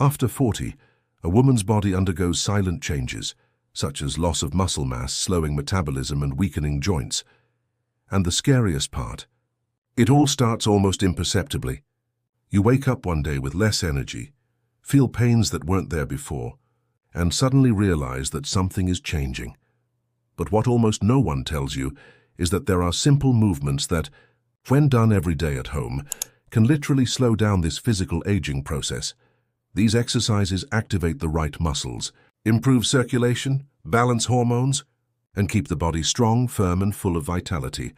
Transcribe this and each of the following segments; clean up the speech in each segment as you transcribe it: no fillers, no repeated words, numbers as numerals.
After 40, a woman's body undergoes silent changes, such as loss of muscle mass, slowing metabolism and weakening joints. And the scariest part, it all starts almost imperceptibly. You wake up one day with less energy, feel pains that weren't there before, and suddenly realize that something is changing. But what almost no one tells you is that there are simple movements that, when done every day at home, can literally slow down this physical aging process. These exercises activate the right muscles, improve circulation, balance hormones, and keep the body strong, firm, and full of vitality,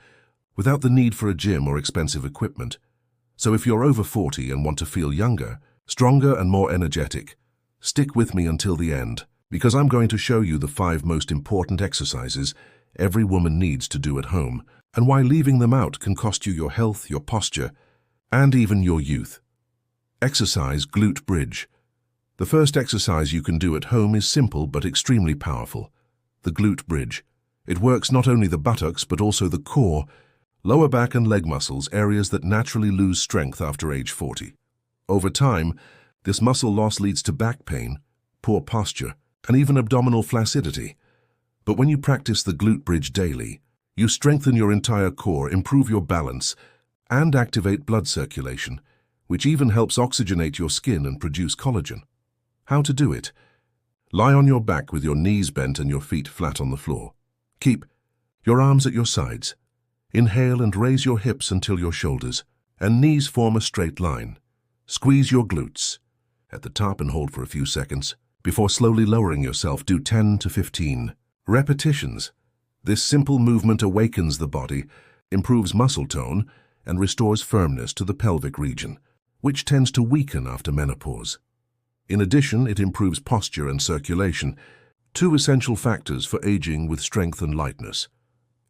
without the need for a gym or expensive equipment. So if you're over 40 and want to feel younger, stronger, and more energetic, stick with me until the end, because I'm going to show you the 5 most important exercises every woman needs to do at home, and why leaving them out can cost you your health, your posture, and even your youth. Exercise glute bridge. The first exercise you can do at home is simple but extremely powerful. The glute bridge. It works not only the buttocks but also the core, lower back and leg muscles, areas that naturally lose strength after age 40. Over time, this muscle loss leads to back pain, poor posture, and even abdominal flaccidity. But when you practice the glute bridge daily, you strengthen your entire core, improve your balance, and activate blood circulation, which even helps oxygenate your skin and produce collagen. How to do it? Lie on your back with your knees bent and your feet flat on the floor. Keep your arms at your sides. Inhale and raise your hips until your shoulders and knees form a straight line. Squeeze your glutes at the top and hold for a few seconds. Before slowly lowering yourself, do 10 to 15 repetitions. This simple movement awakens the body, improves muscle tone, and restores firmness to the pelvic region, which tends to weaken after menopause. In addition, it improves posture and circulation, 2 essential factors for aging with strength and lightness.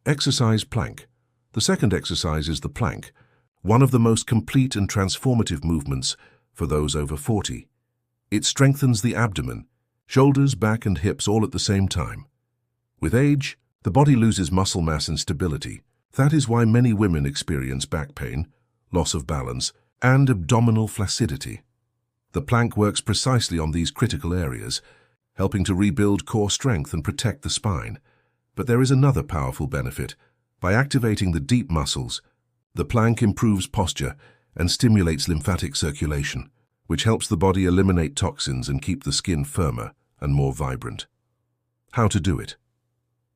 Exercise plank. The second exercise is the plank, one of the most complete and transformative movements for those over 40. It strengthens the abdomen, shoulders, back, and hips all at the same time. With age, the body loses muscle mass and stability. That is why many women experience back pain, loss of balance, and abdominal flaccidity. The plank works precisely on these critical areas, helping to rebuild core strength and protect the spine. But there is another powerful benefit. By activating the deep muscles, the plank improves posture and stimulates lymphatic circulation, which helps the body eliminate toxins and keep the skin firmer and more vibrant. How to do it?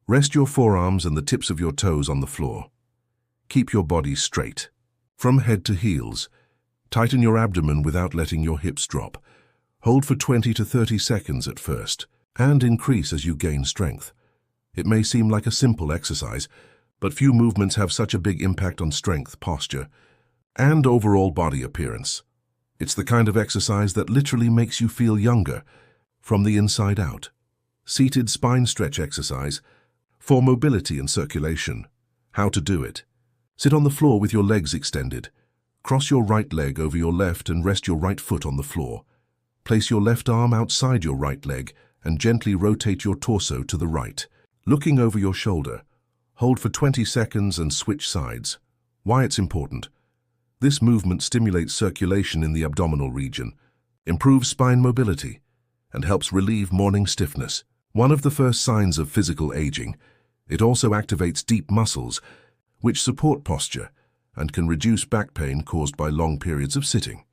Rest your forearms and the tips of your toes on the floor. Keep your body straight, from head to heels. Tighten your abdomen without letting your hips drop. Hold for 20 to 30 seconds at first, and increase as you gain strength. It may seem like a simple exercise, but few movements have such a big impact on strength, posture, and overall body appearance. It's the kind of exercise that literally makes you feel younger, from the inside out. Seated spine stretch exercise, for mobility and circulation. How to do it? Sit on the floor with your legs extended. Cross your right leg over your left and rest your right foot on the floor. Place your left arm outside your right leg and gently rotate your torso to the right, looking over your shoulder. Hold for 20 seconds and switch sides. Why it's important? This movement stimulates circulation in the abdominal region, improves spine mobility, and helps relieve morning stiffness. One of the first signs of physical aging, it also activates deep muscles, which support posture and can reduce back pain caused by long periods of sitting.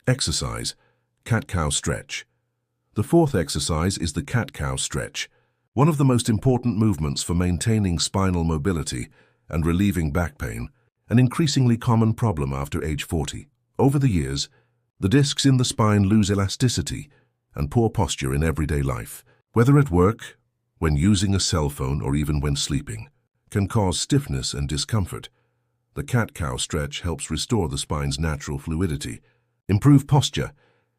Exercise, cat-cow stretch. The fourth exercise is the cat-cow stretch, one of the most important movements for maintaining spinal mobility and relieving back pain, an increasingly common problem after age 40. Over the years, the discs in the spine lose elasticity and poor posture in everyday life, whether at work, when using a cell phone, or even when sleeping, can cause stiffness and discomfort. The cat-cow stretch helps restore the spine's natural fluidity, improve posture,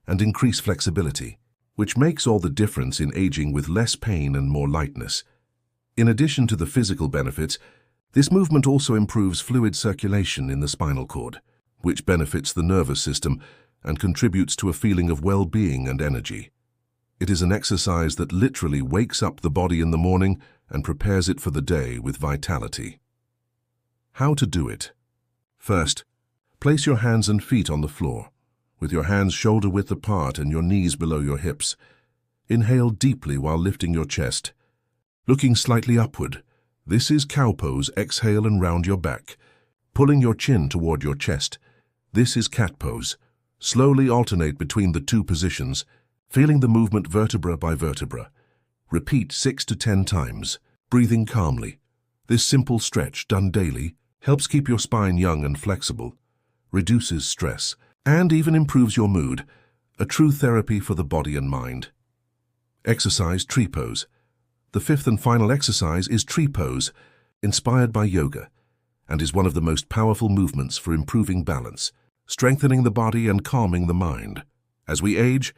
and increase flexibility, which makes all the difference in aging with less pain and more lightness. In addition to the physical benefits, this movement also improves fluid circulation in the spinal cord, which benefits the nervous system and contributes to a feeling of well-being and energy. It is an exercise that literally wakes up the body in the morning and prepares it for the day with vitality. How to do it? First, place your hands and feet on the floor. with your hands shoulder-width apart and your knees below your hips. Inhale deeply while lifting your chest. Looking slightly upward, this is cow pose. Exhale and round your back, pulling your chin toward your chest. This is cat pose. Slowly alternate between the two positions, feeling the movement vertebra by vertebra. Repeat 6 to 10 times, breathing calmly. This simple stretch, done daily, helps keep your spine young and flexible, reduces stress, and even improves your mood. A true therapy for the body and mind. Exercise tree pose. The fifth and final exercise is tree pose, inspired by yoga, and is one of the most powerful movements for improving balance, strengthening the body and calming the mind. As we age,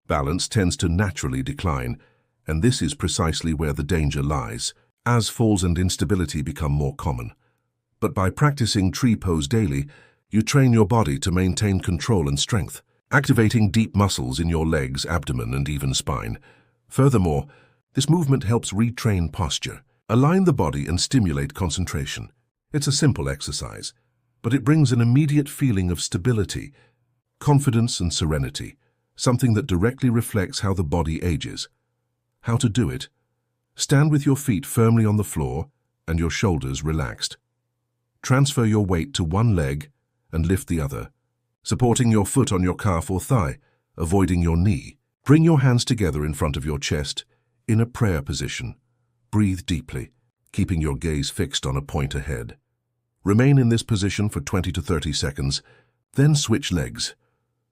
balance tends to naturally decline, and this is precisely where the danger lies, as falls and instability become more common. But by practicing tree pose daily, you train your body to maintain control and strength, activating deep muscles in your legs, abdomen, and even spine. Furthermore, this movement helps retrain posture, align the body, and stimulate concentration. It's a simple exercise, but it brings an immediate feeling of stability, confidence, and serenity, something that directly reflects how the body ages. How to do it? Stand with your feet firmly on the floor and your shoulders relaxed. Transfer your weight to one leg and lift the other, supporting your foot on your calf or thigh, avoiding your knee. Bring your hands together in front of your chest, in a prayer position. Breathe deeply, keeping your gaze fixed on a point ahead. Remain in this position for 20 to 30 seconds, then switch legs.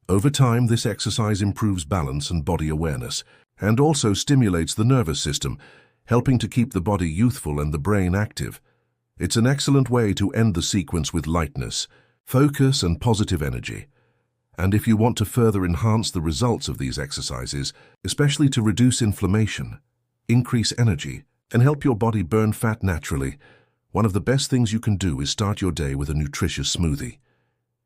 Over time, this exercise improves balance and body awareness, and also stimulates the nervous system, helping to keep the body youthful and the brain active. It's an excellent way to end the sequence with lightness, focus, and positive energy. And if you want to further enhance the results of these exercises, especially to reduce inflammation, increase energy, and help your body burn fat naturally, one of the best things you can do is start your day with a nutritious smoothie.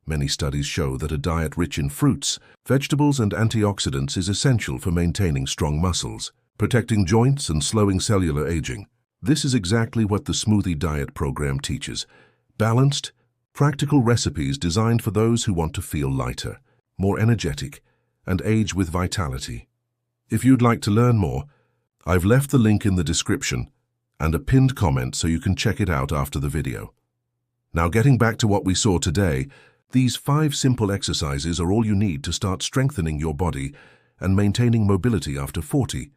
Many studies show that a diet rich in fruits, vegetables, and antioxidants is essential for maintaining strong muscles, protecting joints, and slowing cellular aging. This is exactly what the Smoothie Diet program teaches. Balanced, practical recipes designed for those who want to feel lighter, more energetic, and age with vitality. If you'd like to learn more, I've left the link in the description and a pinned comment so you can check it out after the video. Now, getting back to what we saw today, these 5 simple exercises are all you need to start strengthening your body and maintaining mobility after 40.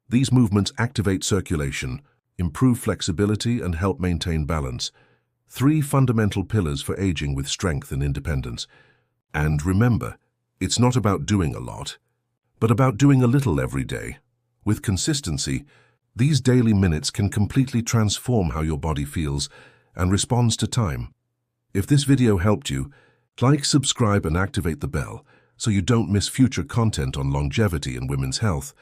These movements activate circulation, improve flexibility, and help maintain balance. 3 fundamental pillars for aging with strength and independence. And remember, it's not about doing a lot, but about doing a little every day. With consistency, these daily minutes can completely transform how your body feels and responds to time. If this video helped you, like, subscribe, and activate the bell so you don't miss future content on longevity and women's health.